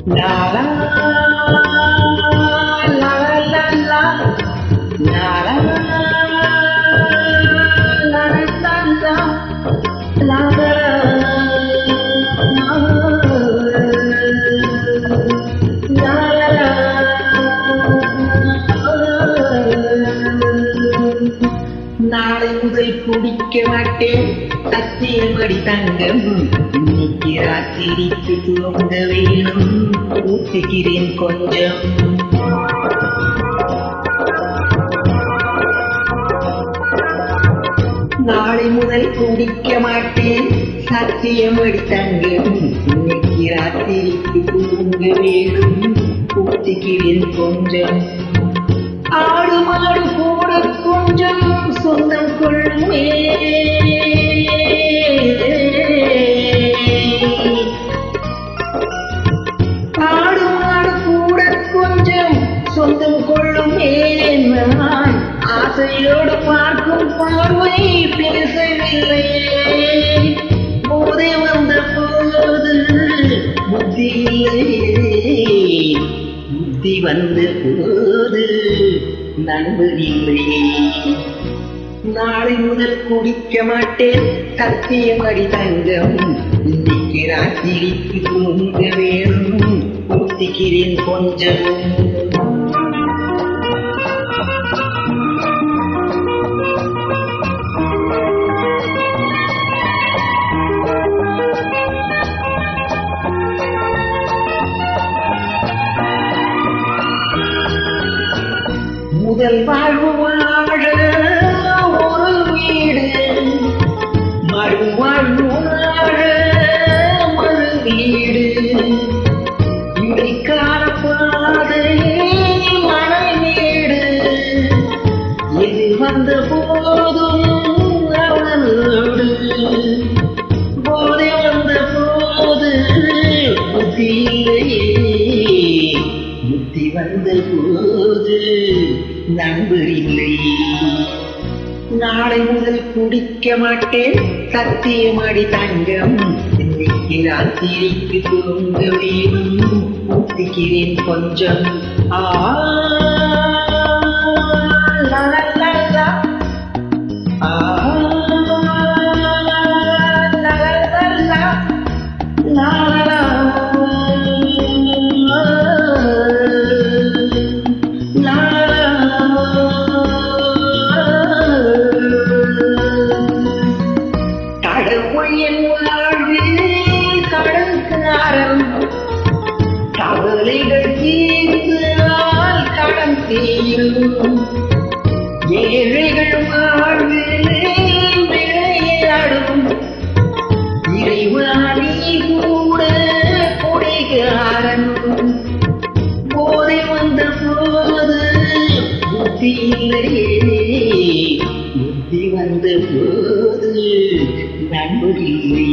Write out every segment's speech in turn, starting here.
La la la la la la la la la la நாளை முதல் குடிக்க மாட்டேன் சத்தியமடி தங்கம் இன்னைக்கு ராத்திரிக்கு தூங்க வேணும் ஊத்திக்கிறேன் கொஞ்சம் நாளை முதல் குடிக்க மாட்டேன் சத்தியமடி தங்கம் இன்னைக்கு ராத்திரிக்கு தூங்க வேணும் ஊத்திக்கிறேன் கொஞ்சம் ஆடு மாடு கூட கொஞ்சம் சொந்தம் கொள்ளுமே ஆடு மாடு கூட கொஞ்சம் சொந்தம் கொள்ளுமே நான் ஆசையோடு பார்க்கும் பார்வை பேசவில்லையே போதை வந்த போது புத்தி இல்லையே புத்தி வந்த போது நண்பர் இல்லையே நாளை முதல் குடிக்க மாட்டேன் சத்தியமடி தங்கம் இன்னைக்கு ராத்திரிக்கு தூங்க வேணும் ஊத்திக்கிறேன் கொஞ்சம் முதல் வாழ்வு வாழ ஒரு வீடு மறுவாழ்வு வாழ மறு வீடு இடைக்கால பாதை மணல் வீடு இது வந்த போதும் அவனோடு போதை வந்த போது புத்தி இல்லையே புத்தி வந்த போது நண்பர் இல்லை நாளை முதல் குடிக்க மாட்டேன் சத்தியமடி தங்கம் இன்னைக்கு ராத்திரிக்கு தூங்க வேணும் ஊத்திக்கிறேன் கொஞ்சம் ஆ லா லா லா ஆ லா லா லா லா என் வாழ்வில் கடன்காரன் கவலைகள் தீர்ந்தால் கடன் தீரும் ஏழைகள் வாழ்வில் விளையாடும் இறைவாணி கூட கொடைகாரன் போதை வந்த போது புத்தி இல்லையே புத்தி வந்த போது நண்பர் இல்லை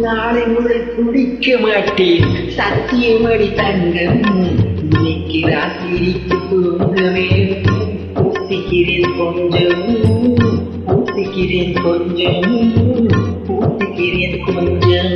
நாளை முதல் குடிக்க மாட்டேன் சத்தியமடி தங்கம் இன்னைக்கு ராத்திரிக்கு தூங்க வேணும் ஊத்திக்கிறேன் கொஞ்சம் ஊத்திக்கிறேன் கொஞ்சம் ஊத்திக்கிறேன் கொஞ்சம்